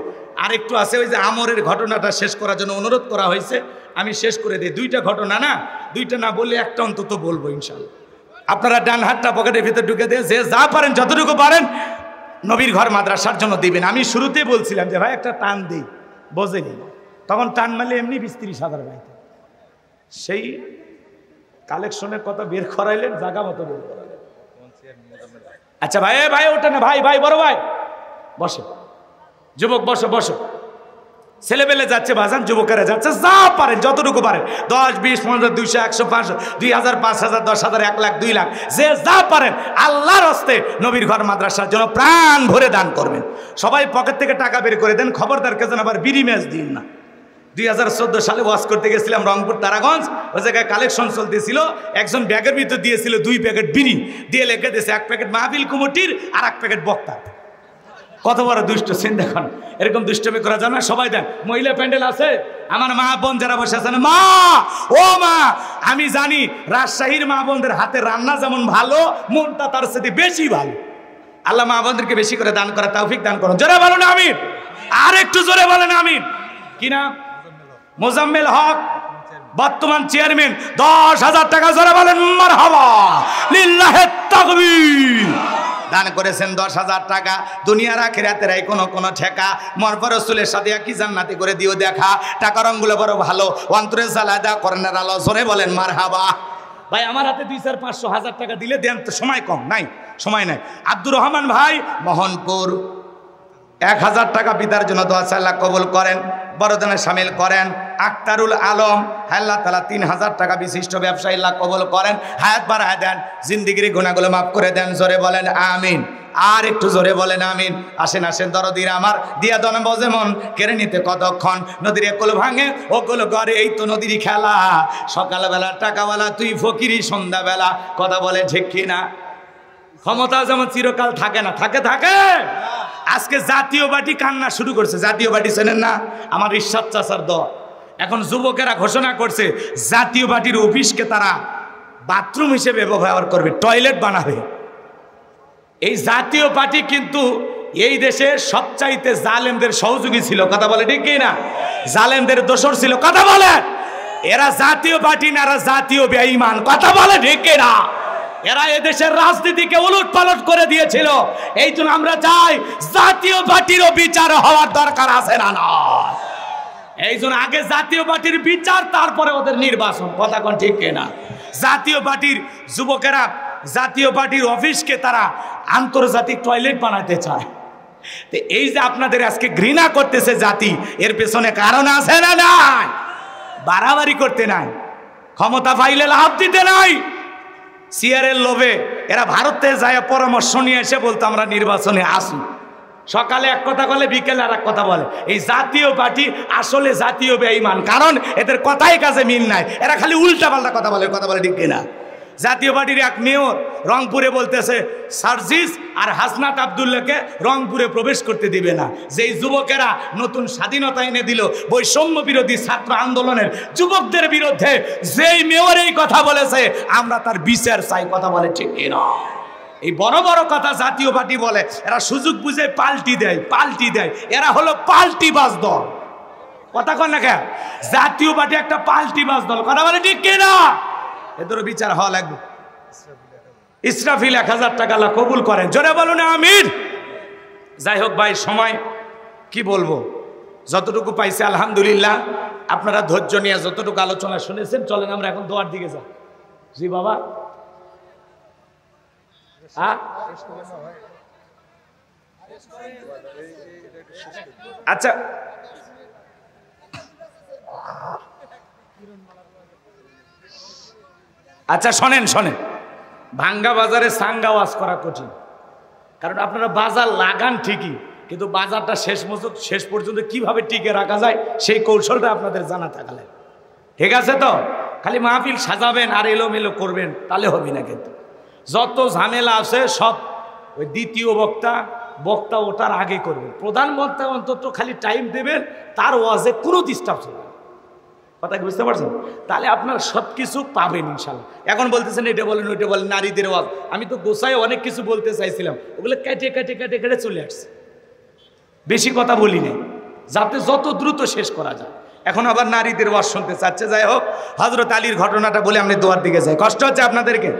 আর একটু আছে, ওই যে আমরের ঘটনাটা শেষ করার জন্য অনুরোধ করা হয়েছে, আমি শেষ করে দিই। 2টা ঘটনা না, 2টা না বললে একটা অন্তত বলবো ইনশাআল্লাহ। আপনারা ডান হাতটা পকেটের ভিতরে ঢুকে দিয়ে যে যা পারেন, যতটুকু পারেন নবীর ঘর মাদ্রাসার জন্য দিবেন। আমি শুরুতেই বলছিলাম যে ভাই একটা টান দিই, বোঝেনি, তখন টান মারলে এমনি 20-30 হাজার পাইতেন। সেই কালেকশনের কথা বের করাইলেন, জায়গা মতো বের করাইলেন। আচ্ছা ভাই, ভাই ওটা না, ভাই ভাই বড় ভাই বসে, যুবক বসো বসো। ছেলেবেলে যাচ্ছে বাজান, যুবকেরা যাচ্ছে, যা পারেন যতটুকু পারেন, 10, 20, 15, 200, 100, 500, 2000, 5000, 10,000, 1 লাখ, 2 লাখ, যে যা পারেন আল্লাহর হস্তে নবীর ঘর মাদ্রাসার জন্য প্রাণ ভরে দান করবেন। সবাই পকেট থেকে টাকা বের করে দেন, খবরদার কে যেন আবার বিড়ি ম্যাচ দিন না। 2014 সালে ওয়াজ করতে গেছিলাম রংপুর তারাগঞ্জ। ওই জায়গায় কালেকশন চলতেছিল। একজন ব্যাগের ভিতর দিয়েছিল 2 প্যাকেট বিড়ি, দিয়ে লেখে দিয়েছে 1 প্যাকেট মাহফিল কমিটির আর 1 প্যাকেট বক্তা। কত বড় দুষ্ট সিন দেখুন। এরকম দুষ্টমি করা যায় না, সবাই দেন। মহিলা প্যান্ডেল আছে, আমার মা বোন যারা বসে আছেন, মা ও মা, আমি জানি রাজশাহীর মা বোনদের হাতে রান্না যেমন ভালো, মনটা তার সাথে বেশি ভালো। আল্লাহ মা বোনদেরকে বেশি করে দান করা তৌফিক দান করুন। জোরে বলুন আমিন। আর একটু জোরে বলেন আমিন। কি নাম? মোজাম্মেল হক, বর্তমান চেয়ারম্যান। 10,000 টাকা জোরে বলেন মারহাবা, লিল্লাহে তাকবীর। দান করেছেন 10,000 টাকা। দুনিয়ার আখিরাতের এই কোনো ঠেকা, মরপর রাসূলের সাথে কি জান্নাতি করে দিও দেখা। টাকা রঙগুলো বড় ভালো, অন্তরে জ্বালাদা করেনের আলো। জোরে বলেন মারহাবা। ভাই আমার হাতে 200, 500, 1000 টাকা দিলে দেন তো, সময় কম নাই, সময় নাই। আব্দুর রহমান ভাই মোহনপুর 1000 টাকা পিতার জন্য দোয়া চাই, আল্লাহ কবুল করেন, বড়দানে শামিল করেন। আক্তারুল আলম, আল্লাহ তাআলা 3000 টাকা বিশিষ্ট ব্যবসায়ী, আল্লাহ কবুল করেন, হায়াত বাড়ায় দেন, জিন্দেগির গুনাহগুলো মাফ করে দেন। জোরে বলেন আমিন। আর একটু জোরে বলেন আমিন। আসেন আসেন দরদিরা আমার, দিয়া দন বজে মন, কেড়ে নিতে কতক্ষণ। নদীর কোল ভাঙে ও কোল গড়ে, এই তো নদীর খেলা। সকালবেলা টাকাওয়ালা তুই ফকিরি, সন্ধ্যাবেলা। কথা বলে ঠিক কিনা? ক্ষমতা যেমন চিরকাল থাকে না, থাকে থাকে। আজকে জাতীয় পার্টি কান্না শুরু করছে। জাতীয় পার্টি চেনেন না? আমার ঈশ্বর চাচার দল। এখন যুবকেরা ঘোষণা করছে জাতীয় পার্টির অফিসকে তারা বাথরুম হিসেবে ব্যবহার করবে, টয়লেট বানাবে। এই জাতীয় পার্টি কিন্তু এই দেশের সবচাইতে জালেমদের সহযোগী ছিল। কথা বলে ঠিক কি না? জালেমদের দোসর ছিল। কথা বলে, এরা জাতীয় পার্টি না, এরা জাতীয় বেঈমান। কথা বলে ঠিক কি না? এরা এদেশের রাজনীতিকে উলট পালট করে দিয়েছিল। এই জন্য আমরা চাই জাতীয় পার্টিরও বিচার হওয়ার দরকার আছে না? না, এই জন্য আগে জাতীয় পার্টির বিচার, তারপরে ওদের নির্বাচন। কথা কোন ঠিক কিনা? জাতীয় পার্টির যুবকেরা জাতীয় পার্টির অফিসকে তারা আন্তর্জাতিক টয়লেট বানাতে চায়। তো এই যে আপনাদের আজকে ঘৃণা করতেছে জাতি, এর পেছনে কারণ আছে না? নাই, বাড়াবাড়ি করতে নাই, ক্ষমতা পাইলে লাভ দিতে নাই, চেয়ারের লোভে এরা ভারতে যায় পরামর্শ নিয়ে এসে বলতো আমরা নির্বাচনে আসি। সকালে এক কথা বলে, বিকেলে আর এক কথা বলে। এই জাতীয় পার্টি আসলে জাতীয় বেঈমান, কারণ এদের কথাই কাজে মিল নাই। এরা খালি উল্টা পাল্টা কথা বলে। কথা বলে ঠিক কিনা? জাতীয় পার্টির এক মেয়র রংপুরে বলতেছে সার্জিস আর হাসনাত আব্দুল্লাহকে রংপুরে প্রবেশ করতে দিবে না। যেই যুবকেরা নতুন স্বাধীনতা এনে দিল বৈষম্য বিরোধী ছাত্র আন্দোলনের যুবকদের বিরুদ্ধে, যেই মেয়র এই কথা বলেছে, আমরা তার বিচার চাই। কথা বলে ঠিক কিনা? এই বড় বড় কথা জাতীয় পার্টি বলে, এরা সুযোগ বুঝে পাল্টি দেয়, পাল্টি দেয়। এরা হলো পাল্টিবাজ দল। কথা কন না কেন? জাতীয় পার্টি একটা পাল্টিবাজ দল। কথা বলে ঠিক কিনা? এদেরও বিচার হওয়া লাগবে। ইসরাফিল 1000 টাকা আল্লাহ কবুল করেন। জোরে বলুন আমিন। যাই হোক ভাই, সময় কি বলবো, যতটুকু পাইছে আলহামদুলিল্লাহ। আপনারা ধৈর্য নিয়ে যতটুকু আলোচনা শুনেছেন, চলেন আমরা এখন দোয়ার দিকে যাই। জি বাবা, আচ্ছা আচ্ছা শোনেন শোনেন, ভাঙ্গা বাজারে সাঙ্গা ওয়াজ করা কঠিন। কারণ আপনারা বাজার লাগান ঠিকই, কিন্তু বাজারটা শেষ পর্যন্ত কিভাবে টিকে রাখা যায় সেই কৌশলটা আপনাদের জানা থাকলে ঠিক আছে। তো খালি মাহফিল সাজাবেন আর এলোমেলো করবেন তাহলে হবে না। কিন্তু যত ঝামেলা আছে সব ওই দ্বিতীয় বক্তা ওটার আগে করবেন। প্রধান বক্তা অন্তত খালি টাইম দেবেন, তার ওয়াজে কোনো ডিস্টার্ব হবে না। কথা কি বুঝতে পারছেন? তাহলে আপনার সব কিছু পাবেন ইনশাল্লাহ। এখন বলতেছেন এটা বলেন ওইটা বলেন, নারীদের ওয়াজ। আমি তো গোসায় অনেক কিছু বলতে চাইছিলাম, ওগুলো কেটে কেটে কেটে কেটে চলে আসছে। বেশি কথা বলি নাই, যাতে যত দ্রুত শেষ করা যায়। এখন আবার নারীদের ওয়াজ শুনতে চাচ্ছে। যাই হোক, হযরত আলীর ঘটনাটা বলে আমি দোয়ার দিকে যাই। কষ্ট হচ্ছে আপনাদেরকে?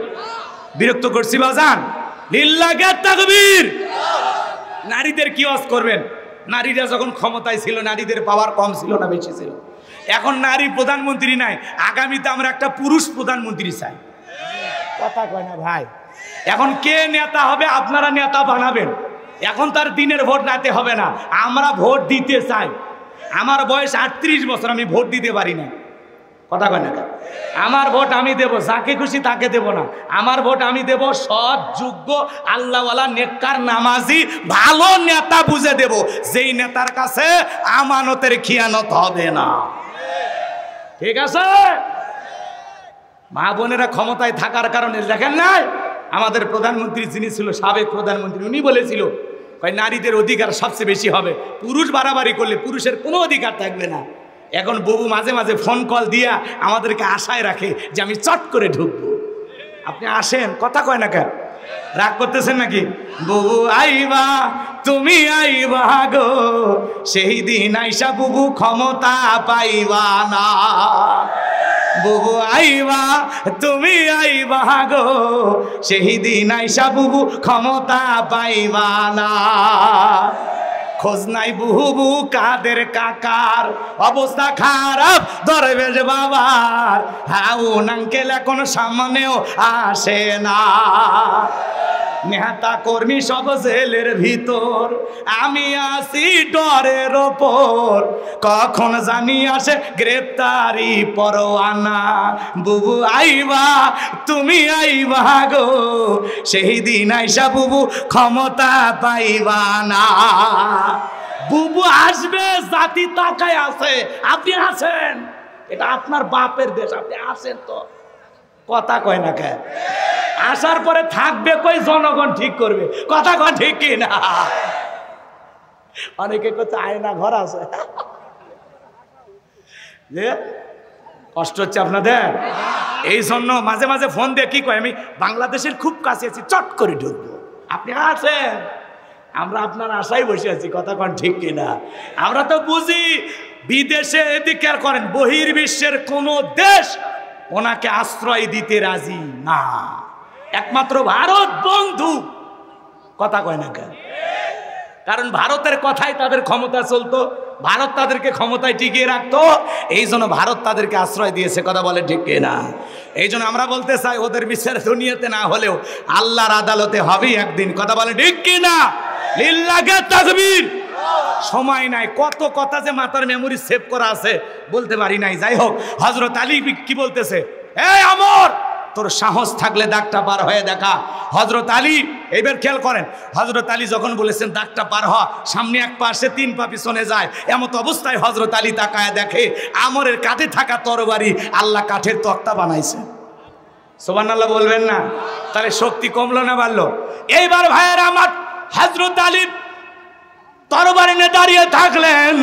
বিরক্ত করছি বাজান? লিল্লাহি তাকবীর। নারীদের কি ওয়াজ করবেন? নারীরা যখন ক্ষমতায় ছিল, নারীদের পাওয়ার কম ছিল না বেশি ছিল? এখন নারী প্রধানমন্ত্রী নাই, আগামীতে আমরা একটা পুরুষ প্রধানমন্ত্রী চাই। কথা কয় না ভাই? এখন কে নেতা হবে? আপনারা নেতা বানাবেন। এখন তার দিনের ভোট রাতে হবে না, আমরা ভোট দিতে চাই। আমার বয়স 38 বছর, আমি ভোট দিতে পারি না। কথা কয় না? আমার ভোট আমি দেব, যাকে খুশি তাকে দেব না। আমার ভোট আমি দেব সৎ, যোগ্য, আল্লাহওয়ালা, নেককার, নামাজি, ভালো নেতা বুঝে দেব, যেই নেতার কাছে আমানতের খিয়ানত হবে না। ঠিক আছে? মা বোনেরা ক্ষমতায় থাকার কারণে দেখেন নাই, আমাদের প্রধানমন্ত্রী যিনি ছিল, সাবেক প্রধানমন্ত্রী, উনি বলেছিল নারীদের অধিকার সবচেয়ে বেশি হবে, পুরুষ বাড়াবাড়ি করলে পুরুষের কোনো অধিকার থাকবে না। এখন বুবু মাঝে মাঝে ফোন কল দিয়া আমাদেরকে আশায় রাখে যে আমি চট করে ঢুকবো। আপনি আসেন, কথা কয় না কেন? রাগ করতেছেন নাকি? বুবু আইবা তুমি আইবা গো, সেই দিন আইসা বুবু ক্ষমতা পাইবা না। বুবু আইবা তুমি আইবা গো, সেই দিন আইসা বুবু ক্ষমতা পাইবা না। খোঁজ নাই বুবু কাদের কাকার, অবস্থা খারাপ দরবেশ বাবার, হাউন আঙ্কেল এখন সামনেও আসে না। নেতা কর্মী সব জেলের ভিতর, আমি আসি ডরের ওপর, কখন জানি আসে গ্রেপ্তারি পরোয়ানা। বুবু আইবা তুমি আইবা গো, সেই দিন আইসা বুবু ক্ষমতা পাইবা না। বুবু আসবে, জাতি তাকায় আছে, আপনি আছেন, এটা আপনার বাপের দেশ, আপনি আছেন তো, কথা কয় না কে? আসার পরে থাকবে কই জনগণ ঠিক করবে, কথা কয় ঠিক কি না? অনেকে করছে আয়না ঘর আছে, যে কষ্ট হচ্ছে আপনাদের। এই জন্য মাঝে মাঝে ফোন দিয়ে কি কয়, আমি বাংলাদেশের খুব কাছে আছি, চট করে ঢুকবো। আপনি আছেন, আমরা আপনার আশায় বসে আছি, কথা কন ঠিক কিনা? আমরা তো বুঝি বিদেশে এদিকে করেন, বহির্বিশ্বের কোন দেশ ওনাকে আশ্রয় দিতে রাজি না, একমাত্র ভারত বন্ধু, কথা কয় না কেন? কারণ ভারতের কথাই তাদের ক্ষমতা চলতো, ভারত তাদেরকে ক্ষমতায় টিকিয়ে রাখতো, এই জন্য ভারত তাদেরকে আশ্রয় দিয়েছে, কথা বলে ঠিক কিনা? এই জন্য আমরা বলতে চাই, ওদের বিচার দুনিয়াতে না হলেও আল্লাহর আদালতে হবে একদিন, কথা বলে ঠিক কিনা? লিল্লাহে তাকবীর। সময় নাই, কত কথা যে মাথার মেমোরি সেভ করা আছে বলতে পারি নাই। যাই হোক, হযরত আলী কি বলতেছে, এই আমর, তোর সাহস থাকলে দাগটা পার হয়ে দেখা। হযরত আলী, এবার খেয়াল করেন, হযরত আলী যখন বলেছেন দাগটা পার হ, সামনে এক পা আসে, 3 পা পিছনে যায়, এমত অবস্থায় হযরত আলী তাকায় দেখে আমরের কাঁধে থাকা তরবারি আল্লাহ কাঠের তক্তা বানাইছে। সুবহানাল্লাহ বলবেন না? তাহলে শক্তি কমলো না বাড়লো? এইবার ভাইয়েরা আমার, হযরত আলী তরবারি নিয়ে দাঁড়িয়ে থাকলেন,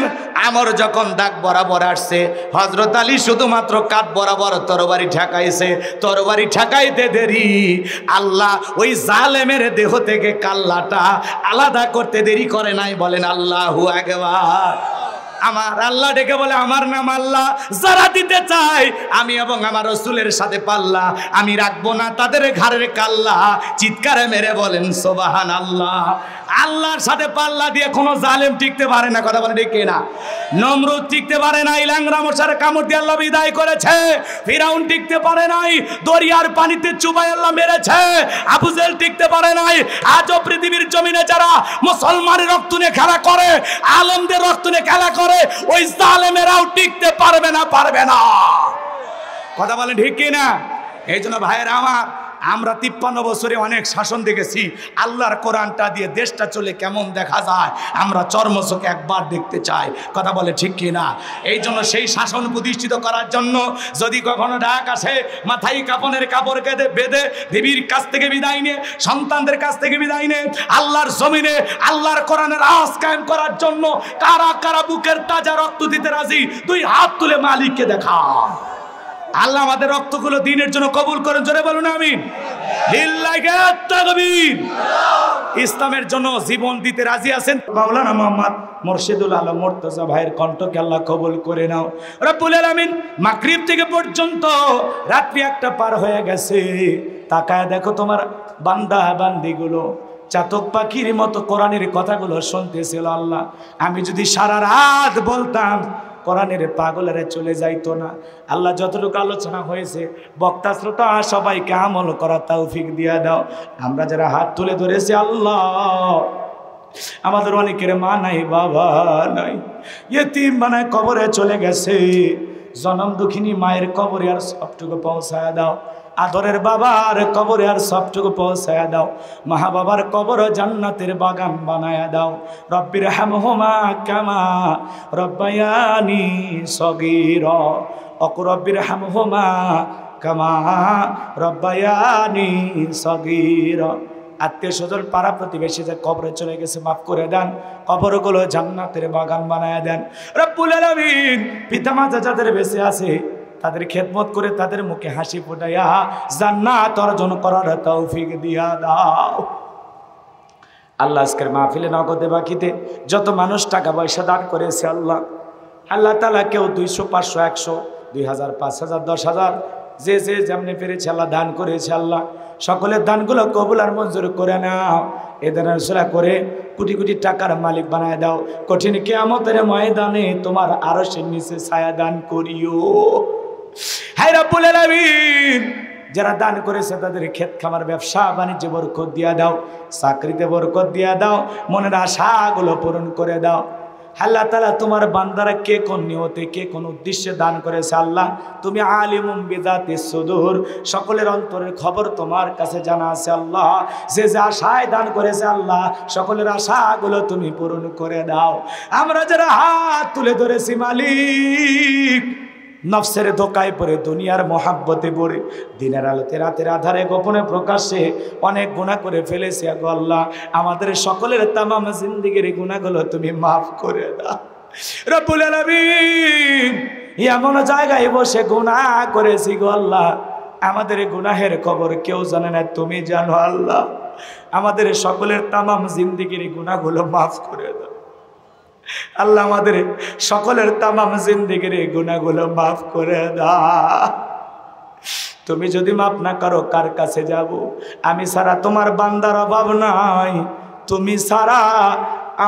আমর যখন দাগ বরাবর আসছে, হযরত আলী শুধুমাত্র কাঠ বরাবর তরবারি ঠেকাইছে। তরবারি ঠেকাইতে দেরি, আল্লাহ ওই জালেমের দেহ থেকে কাল্লাটা আলাদা করতে দেরি করে নাই। বলেন আল্লাহু আকবার। আমার আল্লাহ ডেকে বলে, আমার নাম আল্লাহ, যারা দিতে চাই আমি এবং আমার রাসূলের সাথে পাল্লা, আমি রাখবো না তাদের ঘাড়ের কাল্লা। চিৎকারে মেরে বলেন সুবহানাল্লাহ। আল্লাহর সাথে পাল্লা দিয়ে কোনো জালেম টিকতে পারে না, কথা বলে ঠিক না? নমরুদ টিকতে পারে নাই, ল্যাংড়া মশার কামড় দিয়ে আল্লাহ বিদায় করেছে। ফিরাউন টিকতে পারে নাই, দরিয়ার পানিতে চুবাই আল্লাহ মেরেছে। আবু জেহেল টিকতে পারে নাই। আজও পৃথিবীর জমিনে যারা মুসলমানের রক্ত নিয়ে খেলা করে, আলেমদের রক্ত নিয়ে খেলা করে, ওই জালেমেরাও টিকতে পারবে না, পারবে না, কথা বলেন ঠিক কিনা? এই জন্য ভাইয়েরা আমার, আমরা 53 বছরে অনেক শাসন দেখেছি, আল্লাহর কোরআনটা দিয়ে দেশটা চলে কেমন দেখা যায় আমরা চর্মচোখে একবার দেখতে চাই, কথা বলে ঠিক কিনা? এই জন্য সেই শাসন প্রতিষ্ঠিত করার জন্য যদি কখনো ডাক আসে, মাথায় কাপনের কাপড় বেঁধে দেবীর কাছ থেকে বিদায় নিয়ে, সন্তানদের কাছ থেকে বিদায় নিয়ে আল্লাহর জমিনে আল্লাহর কোরআনের আওয়াজ কায়েম করার জন্য কারা কারা বুকের তাজা রক্ত দিতে রাজি, 2 হাত তুলে মালিককে দেখা। আল্লাহ আমাদের রক্তগুলো দিনের জন্য কবুল করেন, জোরে বলুন আমিন। লিল্লাহে তাকবীর। ইসলামের জন্য জীবন দিতে রাজি আছেন। মাওলানা মুহাম্মদ মুর্শিদুল আলম মুর্তজা ভাইয়ের কণ্ঠকে আল্লাহ কবুল করে নাও রব্বুল আলামিন। মাগরিব থেকে পর্যন্ত রাত্রি 1টা পার হয়ে গেছে, তাকায় দেখো তোমার বান্দা বান্দিগুলো চাতক পাখির মতো কোরআনের কথাগুলো শুনতেছিল। আল্লাহ, আমি যদি সারা রাত বলতাম কোরআনের পাগলেরা চলে যাইতো না। আল্লাহ, যতটুকু আলোচনা হয়েছে বক্তা শ্রোতা সবাইকে আমল করার তৌফিক দিয়া দাও। আমরা যারা হাত তুলে ধরেছি আল্লাহ, আমাদের অনেকের মা নাই, বাবা নাই, ইয়েতিম বানায় কবরে চলে গেছে। জনম দুঃখিনী মায়ের কবরে আর সবটুকু পৌঁছায় দাও। আদরের বাবার কবরে আর সবটুকু পৌঁছায় দাও। মা বাবার কবর জান্নাতের বাগান বানায়া দাও। রব্বির হামহুমা কামা রব্বায়ানি সগীরা। অকুর রব্বিরহামহুমা কামা রব্বায়ানি সগীরা। আত্মীয় স্বজন পাড়া প্রতিবেশী যে কবরে চলে গেছে মাফ করে দেন, কবরগুলো জান্নাতের বাগান বানায় দেন রব্বুল আলামিন। পিতামাতা যাদের বেঁচে আছে তাদের খেদমত করে তাদের মুখে হাসি ফোটাইয়া জান্নাত অর্জন করার তৌফিক দিয়া দাও। আল্লাহ আজকের মাহফিলে নগদে বাকিতে যত মানুষ টাকা পয়সা দান করেছে আল্লাহ, আল্লাহ তাআলা কেউ 200, 500, 100, 2000, 5000, 10,000 যে যে যেমনি পেরেছে আল্লাহ দান করেছে। আল্লাহ সকলের দানগুলো কবুল আর মঞ্জুর করে নাও। এদের রসুলা করে কোটি কোটি টাকার মালিক বানায় দাও। কঠিন কিয়ামতের ময়দানে তোমার আরশের নিচে ছায়া দান করিও। হায় রব্বুল আলামিন, যারা দান করেছে তাদের ক্ষেত খামার ব্যবসা বাণিজ্যে বরকত দিয়া দাও, চাকরিতে বরকত দিয়া দাও, মনের আশাগুলো পূরণ করে দাও। আল্লাহ তাআলা তোমার বান্দারা কে কোন নিয়তে কে কোন উদ্দেশ্যে দান করেছে আল্লাহ তুমি আলিমুম বিযাতিস সুদূর, সকলের অন্তরের খবর তোমার কাছে জানা আছে আল্লাহ। যে যে আশায় দান করেছে আল্লাহ সকলের আশাগুলো তুমি পূরণ করে দাও। আমরা যারা হাত তুলে ধরেছি মালিক, নফসের ধোকায় পড়ে দুনিয়ার মহাব্বতে পড়ে দিনের আলোতে রাতের আধারে গোপনে প্রকাশ্যে অনেক গুনাহ করে ফেলেছি গো আল্লাহ। আমাদের সকলের তামাম জিন্দেগির গুনাহগুলো তুমি মাফ করে দাও রব্বুল আলামিন। এমন জায়গায় বসে গুনাহ করেছি গো আল্লাহ, আমাদের গুনাহের খবর কেউ জানে না, তুমি জানো আল্লাহ। আমাদের সকলের তামাম জিন্দেগির গুনাহগুলো মাফ করে দাও আল্লাহ। আমাদের সকলের তামাম জিন্দেগির গুনাহগুলো মাফ করে দাও। তুমি যদি মাফ না করো কার কাছে যাব? আমি ছাড়া তোমার বান্দার অভাব নাই, তুমি ছাড়া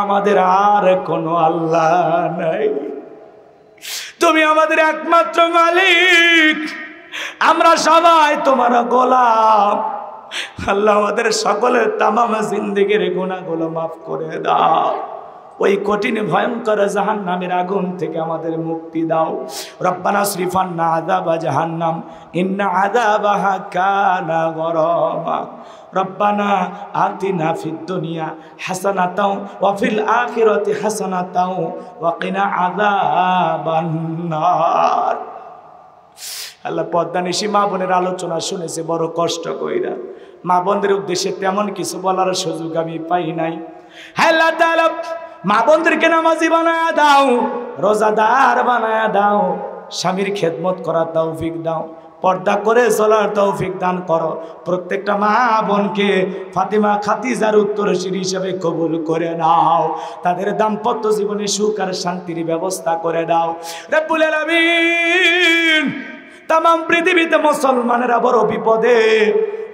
আমাদের আর কোনো আল্লাহ নাই। তুমি আমাদের একমাত্র মালিক, আমরা সবাই তোমার গোলাম আল্লাহ। আমাদের সকলের তামাম জিন্দেগির গুনাহগুলো মাফ করে দাও। ওই কঠিন ভয়ঙ্কর জাহান্নামের আগুন থেকে আমাদের মুক্তি দাও। রব্বানা সরিফান্না আযাবা জাহান্নাম ইন্না আযাবাহা কানা গরামা। রব্বানা আতিনা ফিদ দুনিয়া হাসানাতাও ওয়া ফিল আখিরাতি হাসানাতাও ওয়া কিনা আযাবান নার। আল্লাহ পদ্মানিশি মা বোনের আলোচনা শুনেছে বড় কষ্ট কইরা। মা বোনদের উদ্দেশ্যে তেমন কিছু বলার সুযোগ আমি পাই নাই। আল্লাহ তাআলা মা বোনদেরকে নামাজি বানায়া দাও, রোজাদার বানায়া দাও, স্বামীর খেদমত করার তৌফিক দাও, পর্দা করে চলার তৌফিক দান করো। প্রত্যেকটা মা বোনকে ফাতিমা খাদিজার উত্তরসূরি হিসেবে কবুল করে নাও। তাদের দাম্পত্য জীবনে সুখ আর শান্তির ব্যবস্থা করে দাও রব্বুল আলামিন। তামাম পৃথিবীতে মুসলমানেরা বড় বিপদে,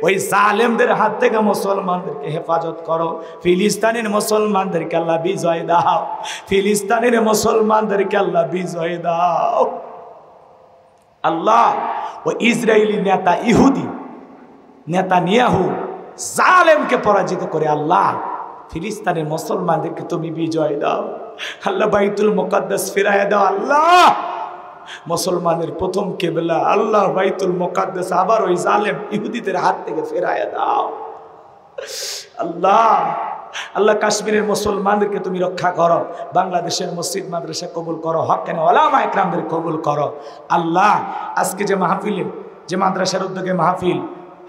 ওই জালেমদের হাত থেকে মুসলমানদেরকে হেফাজত করো। ফিলিস্তিনের মুসলমানদেরকে আল্লাহ বিজয় দাও, ফিলিস্তিনের মুসলমানদেরকে আল্লাহ বিজয় দাও আল্লাহ। ওই ইসরায়েলি নেতা ইহুদি নেতানিয়াহু জালেমকে পরাজিত করে আল্লাহ ফিলিস্তিনের মুসলমানদেরকে তুমি বিজয় দাও আল্লাহ। বাইতুল মুকাদ্দাস ফিরায় দাও আল্লাহ। মুসলমানের প্রথম কিবলা আল্লাহ বাইতুল মুকাদ্দাস আবার ওই জালেম ইহুদিদের হাত থেকে ফেরায় দাও আল্লাহ। আল্লাহ কাশ্মীরের মুসলমানদেরকে তুমি রক্ষা করো, বাংলাদেশের মসজিদ মাদ্রাসা কবুল করো, হক্কানি ওলামা ইকরামদের কবুল করো আল্লাহ। আজকে যে মাহফিলে যে মাদ্রাসার উদ্যোগে মাহফিল,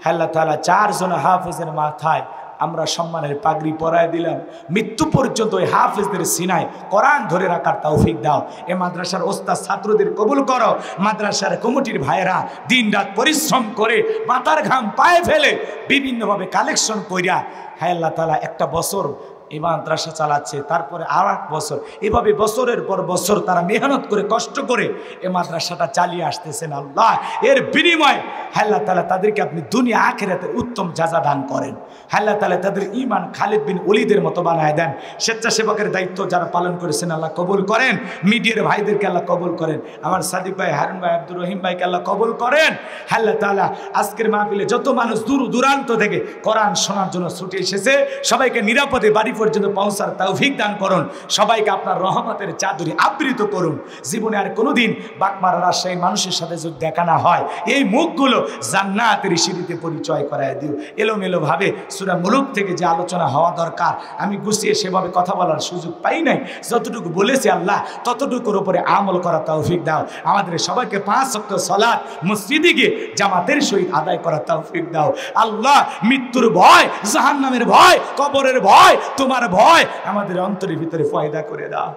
আল্লাহ তাআলা 4 জন হাফেজের মাথায় আমরা সম্মানের পাগড়ি পরায় দিলাম। মৃত্যু পর্যন্ত ওই হাফেজদের সিনায় কোরআন ধরে রাখার তৌফিক দাও। এ মাদ্রাসার ওস্তাদ ছাত্রদের কবুল করো। মাদ্রাসার কমিটির ভাইয়েরা দিন রাত পরিশ্রম করে মাথার ঘাম পায়ে ফেলে বিভিন্নভাবে কালেকশন কইরা হ্যাঁ আল্লাহ তাআলা একটা বছর এই মাদ্রাসা চালাচ্ছে, তারপরে আর 1 বছর, এভাবে বছরের পর বছর তারা মেহনত করে কষ্ট করে এই মাদ্রাসাটা চালিয়ে আসতেছেন আল্লাহ। এর বিনিময়ে আল্লাহ তাআলা তাদেরকে আপনি দুনিয়া আখিরাতের উত্তম জাযা দান করেন। আল্লাহ তাআলা তাদের ঈমান খালিদ বিন ওলীদের মতো বানায় দেন। স্বেচ্ছাসেবকের দায়িত্ব যারা পালন করেছেন আল্লাহ কবুল করেন। মিডিয়ার ভাইদেরকে আল্লাহ কবুল করেন। আমার সাদিক ভাই, হারুন ভাই, আব্দুর রহিম ভাইকে আল্লাহ কবুল করেন। আল্লাহ তাআলা আজকের মাহফিলে যত মানুষ দূর দূরান্ত থেকে কোরআন শোনার জন্য ছুটে এসেছে সবাইকে নিরাপদে বাড়ি পর্যন্ত পৌঁছার তৌফিক দান করুন। সবাইকে আপনার রহমতের চাদরে আবৃত করুন। জীবনে আর কোনোদিন বাকমারা রাজশাহী মানুষের সাথে যদি দেখা না হয়, এই মুখগুলো জান্নাতের সিঁড়িতে পরিচয় করায় দিও। এলোমেলো ভাবে সূরা মুলুক থেকে যে আলোচনা হওয়া দরকার আমি গুছিয়ে সেভাবে কথা বলার সুযোগ পাই নাই। যতটুকু বলেছি আল্লাহ ততটুকুর উপরে আমল করা তৌফিক দাও। আমাদের সবাইকে 5 ওয়াক্ত সালাত মসজিদে গিয়ে জামাতের সহিত আদায় করা তৌফিক দাও। আল্লাহ মৃত্যুর ভয়, জাহান্নামের ভয়, কবরের ভয়, তোমার ভয় আমাদের অন্তরের ভিতরে পয়দা করে দাও।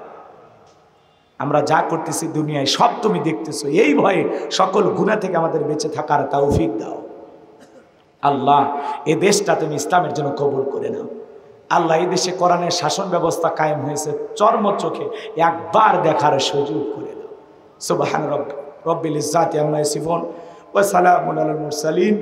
আমরা যা করতেছি দুনিয়ায় সব তুমি দেখতেছো, এই ভয়ে সকল গুনাহ থেকে আমাদের বেঁচে থাকার তৌফিক দাও। আল্লাহ এই দেশটা তুমি ইসলামের জন্য কবুল করে নাও। আল্লাহ এই দেশে কোরআনের শাসন ব্যবস্থা কায়েম হয়েছে, চর্ম চোখে একবার দেখার সুযোগ করে দাও। সুবহান রব্বিল ইজ্জাতি আম্মা ইয়াসিফুন ওয়া সালামুন আলাল মুরসালিন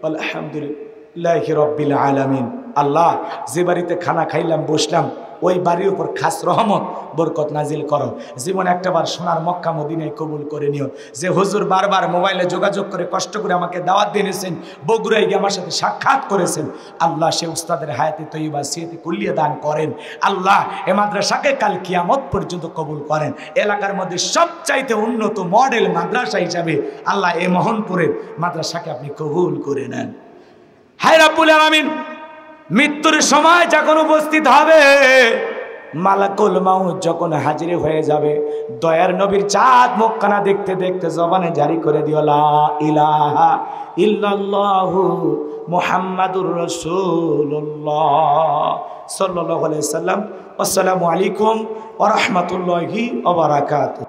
আলহামদুলিল্লাহি রব্বিল আলামিন। আল্লাহ যে বাড়িতে খানা খাইলাম বসলাম ওই বাড়ির উপর খাস রহমত বরকত নাজিল করো। জীবনে একটাবার সোনার মক্কা মদিনায় কবুল করে নিও। যে হুজুর বারবার মোবাইলে যোগাযোগ করে কষ্ট করে আমাকে দাওয়াত দিয়েছেন, বগুড়ায় গিয়ে আমার সাথে সাক্ষাৎ করেছেন, আল্লাহ সে উস্তাদের হায়াতে তৈয়বা সিয়াতে কুল্লিয়া দান করেন। আল্লাহ এ মাদ্রাসাকে কাল কিয়ামত পর্যন্ত কবুল করেন। এলাকার মধ্যে সবচাইতে উন্নত মডেল মাদ্রাসা হিসাবে আল্লাহ এ মোহনপুরের মাদ্রাসাকে আপনি কবুল করে নেন। হায় রাব্বুল আলামিন, মৃত্যুর সময় যখন উপস্থিত হবে, মালাকুল মাউত যখন হাজির হয়ে যাবে, দয়ার নবীর চাঁদ মুখখানা দেখতে দেখতে জবানে জারি করে দিও লা ইলাহা ইল্লাল্লাহু মুহাম্মাদুর রাসূলুল্লাহ সাল্লাল্লাহু আলাইহি সাল্লাম। আসসালামু আলাইকুম ওয়া রাহমাতুল্লাহি ওয়া বারাকাতুহু।